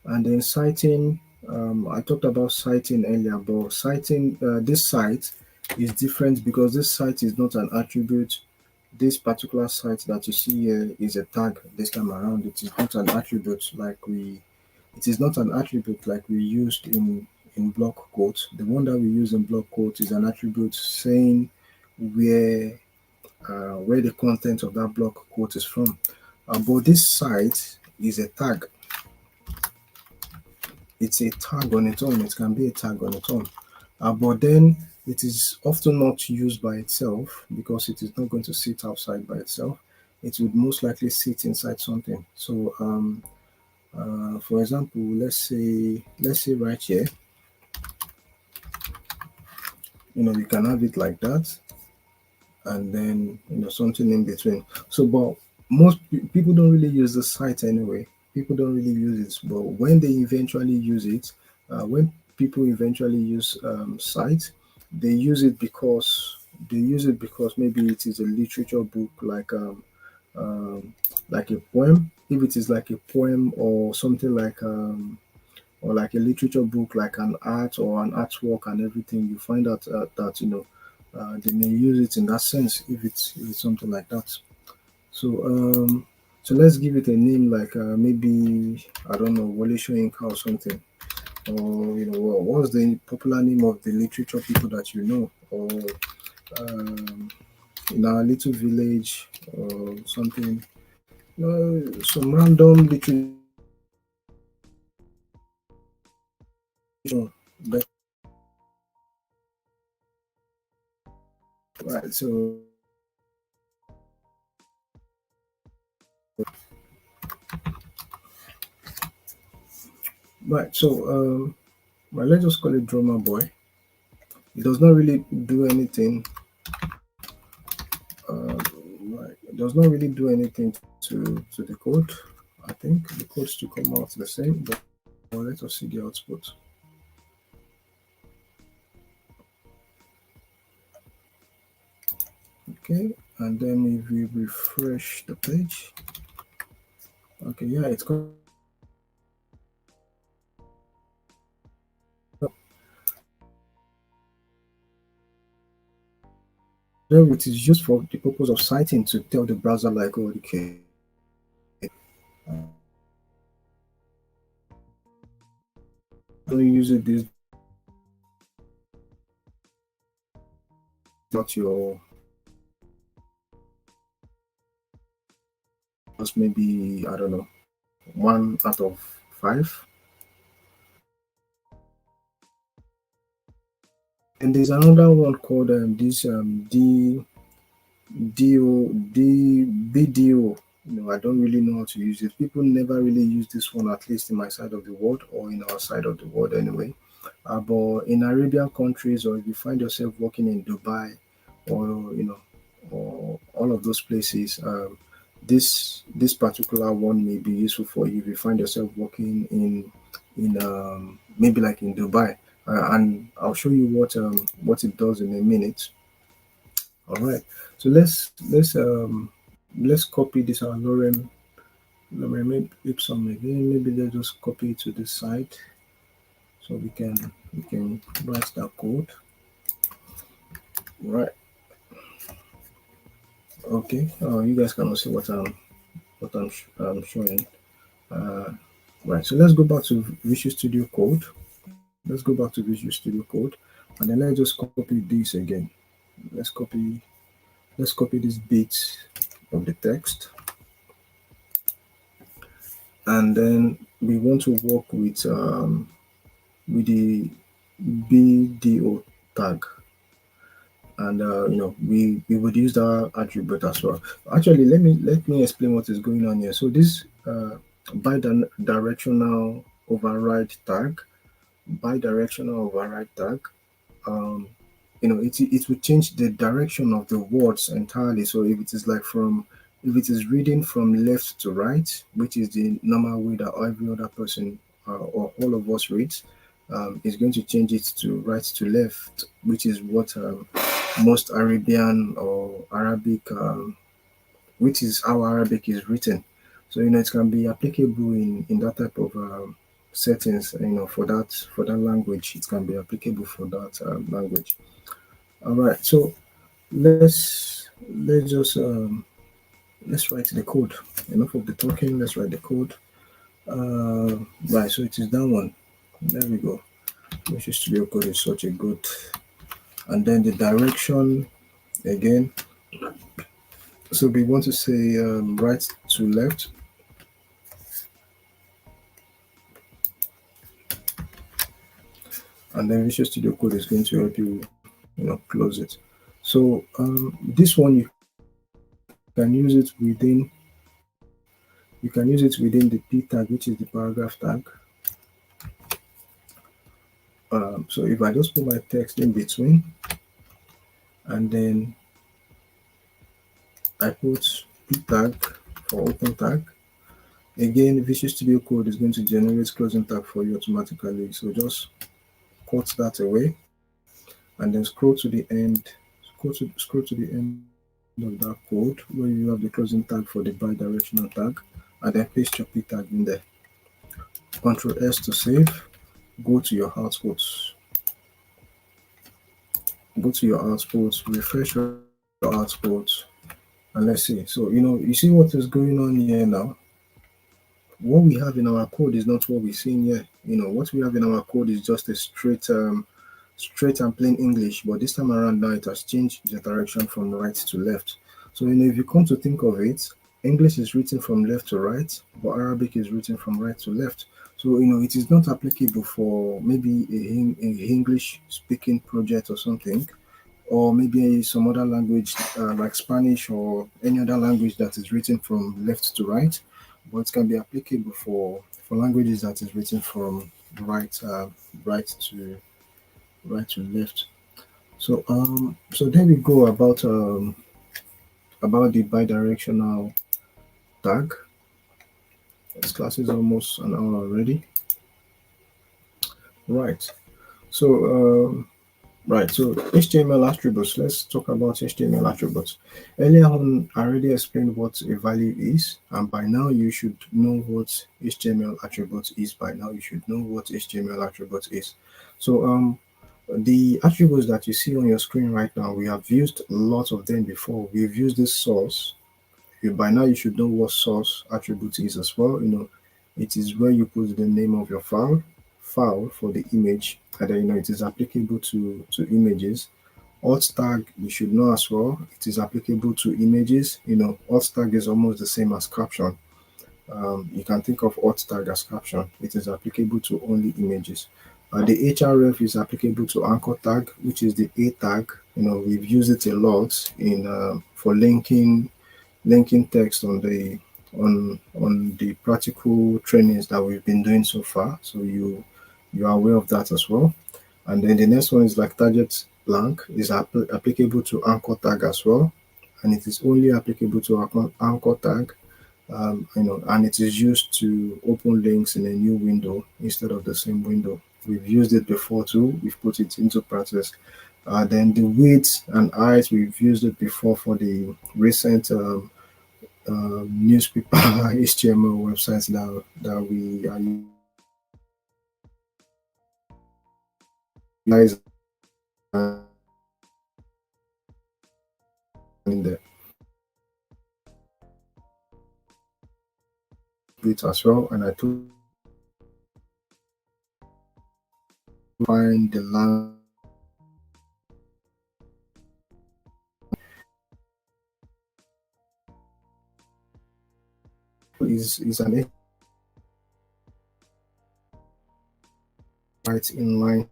And then citing, I talked about citing earlier, but citing, this site is different because this site is not an attribute. This particular site that you see here is a tag this time around. It is not an attribute like we used in block quotes. The one that we use in block quotes is an attribute saying where where the content of that block quote is from. But this site is a tag. It's a tag on its own. It can be a tag on its own. But then it is often not used by itself because it is not going to sit outside by itself. It would most likely sit inside something. So, for example, let's say right here, we can have it like that, and then something in between. So, but most people don't really use the site anyway. People don't really use it, but when they eventually use it, when people eventually use site, they use it because maybe it is a literature book, like a poem. If it is like a poem or something or like a literature book, like an art or an artwork and everything, you find out that they may use it in that sense if it's something like that. So so let's give it a name like maybe I don't know, Wole Soyinka or something, or what's the popular name of the literature people that or in our little village or something, some random literature. But right, so right, so well, let's just call it Drummer Boy. It does not really do anything. Right, it does not really do anything to the code. I think the code still come out the same, but let us see the output. Okay, and then if we refresh the page, okay, yeah, it's coming. Then it is used for the purpose of citing to tell the browser like, oh, okay, don't use it this not your just maybe I don't know, 1 out of 5. And there's another one called this BDO. I don't really know how to use it. People never really use this one, at least in my side of the world or in our side of the world anyway. But in Arabian countries, or if you find yourself working in Dubai, or or all of those places, this particular one may be useful for you if you find yourself working in maybe like in Dubai. And I'll show you what it does in a minute. All right. So let's copy this our Lorem Ipsum again. Maybe let's just copy it to this side so we can write that code. Right. Okay, you guys cannot see what I'm showing. Uh, right, so let's go back to Visual Studio Code. Let's go back to Visual Studio Code, and then let's just copy this again. Let's copy let's copy this bit of the text, and then we want to work with the BDO tag, and we would use that attribute as well. Actually, let me explain what is going on here. So this bidirectional override tag, bidirectional override tag, um, it will change the direction of the words entirely. So if it is reading from left to right, which is the normal way that every other person or all of us reads, is going to change it to right to left, which is what most Arabian or Arabic, which is how Arabic is written. So it can be applicable in that type of settings. For that language, it can be applicable for that language. All right, so let's just let's write the code. Enough of the talking. Let's write the code. Right, so it is that one. There we go. Visual Studio Code is such a good. And then the direction again. So we want to say right to left, and then Visual Studio Code is going to help you, close it. So this one you can use it within the p tag, which is the paragraph tag. So if I just put my text in between, and then I put p tag for open tag, again Visual Studio Code is going to generate closing tag for you automatically. So just cut that away, and then scroll to the end. Scroll to the end of that code where you have the closing tag for the bidirectional tag, and then paste your p tag in there. Control S to save. Go to your outputs. Refresh your outputs, and let's see. So you see what is going on here now. What we have in our code is not what we see in here. What we have in our code is just a straight and plain English, but this time around now it has changed the direction from right to left. So if you come to think of it, English is written from left to right, but Arabic is written from right to left. So it is not applicable for maybe a English speaking project or something, or maybe some other language like Spanish or any other language that is written from left to right, but it can be applicable for languages that is written from right right to left. So there we go about the bidirectional tag. This class is almost an hour already. Right. So so HTML attributes. Let's talk about HTML attributes. Earlier on, I already explained what a value is, and by now you should know what HTML attribute is. By now you should know what HTML attribute is. So the attributes that you see on your screen right now, we have used lots of them before. We've used this source. By now you should know what source attribute is as well. It is where you put the name of your file for the image, and then it is applicable to images. Alt tag you should know as well. It is applicable to images. Alt tag is almost the same as caption. You can think of alt tag as caption. It is applicable to only images. The href is applicable to anchor tag, which is the a tag. We've used it a lot in for linking text on the practical trainings that we've been doing so far. So you are aware of that as well. And then the next one is like target blank is applicable to anchor tag as well, and it is only applicable to anchor tag. And it is used to open links in a new window instead of the same window. We've used it before too. We've put it into practice. Then the width and height, we've used it before for the recent newspaper HTML websites that we are using in there. bit as well, and I told find the land is an right in line.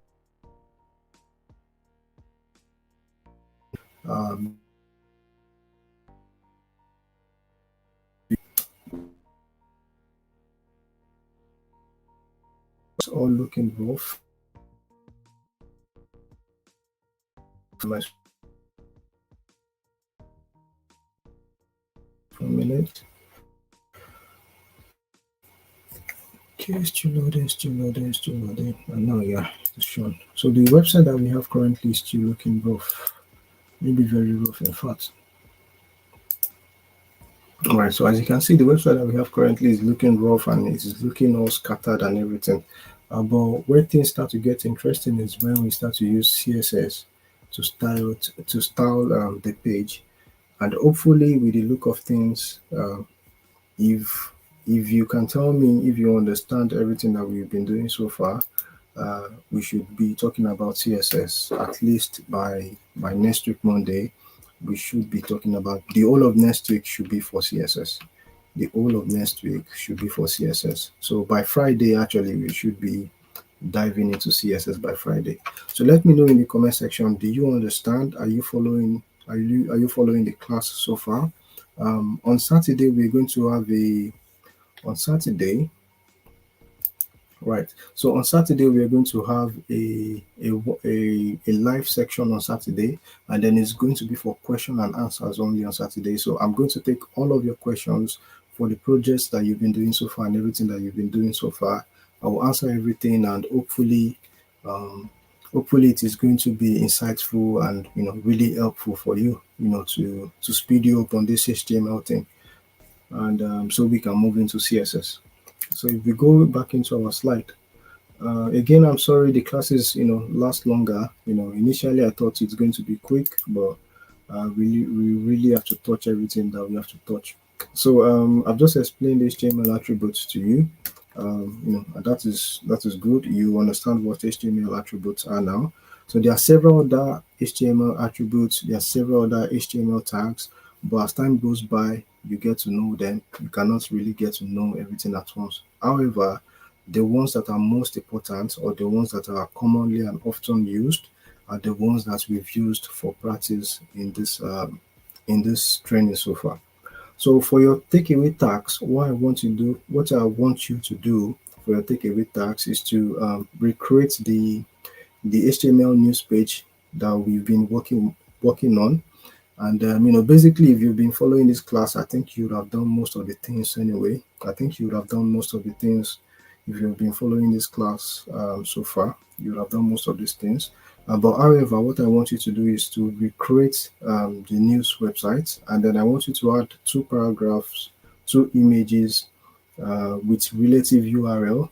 Um, it's all looking rough. For a minute. Okay, still loading, still loading, still loading. And now, yeah, it's shown. So the website that we have currently is still looking rough, maybe very rough, in fact. All right, so as you can see, the website that we have currently is looking rough and it is looking all scattered and everything. But where things start to get interesting is when we start to use CSS to style the page, and hopefully, with the look of things, if you can tell me if you understand everything that we've been doing so far, we should be talking about CSS at least by next week Monday. We should be talking about the whole of next week should be for CSS. The whole of next week should be for CSS. So by Friday, actually, we should be diving into CSS by Friday. So let me know in the comment section. Do you understand? Are you following? Are you following the class so far? On Saturday, we're going to have on Saturday. Right. So on Saturday we are going to have a live section on Saturday, and then it's going to be for question and answers only on Saturday. So I'm going to take all of your questions for the projects that you've been doing so far and everything that you've been doing so far. I will answer everything, and um, hopefully it is going to be insightful and really helpful for you, to speed you up on this HTML thing, and so we can move into CSS. So if we go back into our slide, again, I'm sorry the classes, last longer. Initially I thought it's going to be quick, but we really have to touch everything that we have to touch. So I've just explained HTML attributes to you. And that is good. You understand what HTML attributes are now. So there are several other HTML attributes. There are several other HTML tags, but as time goes by, you get to know them. You cannot really get to know everything at once. However, the ones that are most important, or the ones that are commonly and often used, are the ones that we've used for practice in this training so far. So for your takeaway tags, what I want you to do for your takeaway tags is to recreate the HTML news page that we've been working on. And basically, if you've been following this class, I think you would have done most of the things anyway. I think you would have done most of the things if you've been following this class so far. You would have done most of these things. But however, what I want you to do is to recreate the news website, and then I want you to add 2 paragraphs, 2 images with relative URL.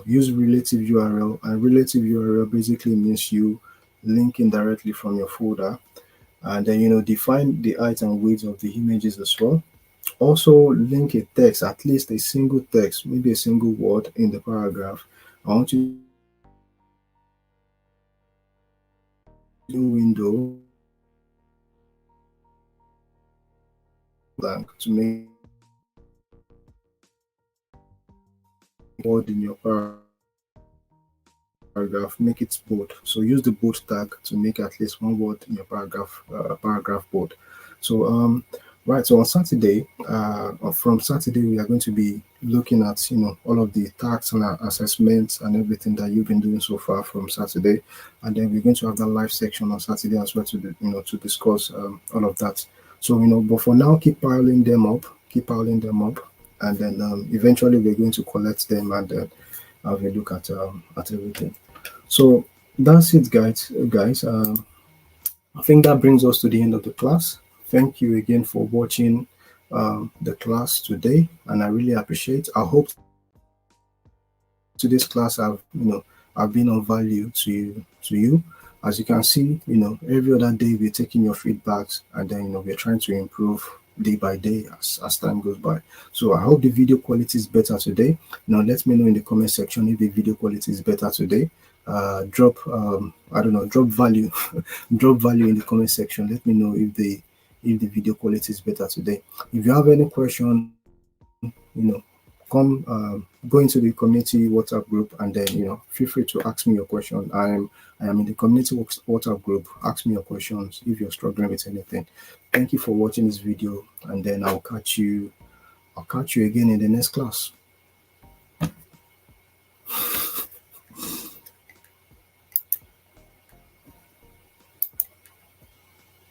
Use relative URL, and relative URL basically means you linking directly from your folder, and then define the height and width of the images as well. Also link a text, at least a single text, maybe a single word in the paragraph. I want you to window blank to make word in your paragraph, make it bold. So use the bold tag to make at least one word in your paragraph bold. So right, so on Saturday, from Saturday, we are going to be looking at all of the tasks and assessments and everything that you've been doing so far from Saturday, and then we're going to have that live section on Saturday as well to discuss all of that. So but for now, keep piling them up, and then eventually we're going to collect them and have a look at everything. So that's it, guys. I think that brings us to the end of the class. Thank you again for watching the class today, and I really appreciate. I hope today's class have been of value to you. As you can see, every other day we're taking your feedbacks, and then we're trying to improve day by day as time goes by. So I hope the video quality is better today. Now let me know in the comment section if the video quality is better today. Drop I don't know, drop value drop value in the comment section. Let me know if the video quality is better today. If you have any question, go into the community WhatsApp group, and then feel free to ask me your question. I am in the community WhatsApp group. Ask me your questions if you're struggling with anything. Thank you for watching this video, and then I'll catch you again in the next class.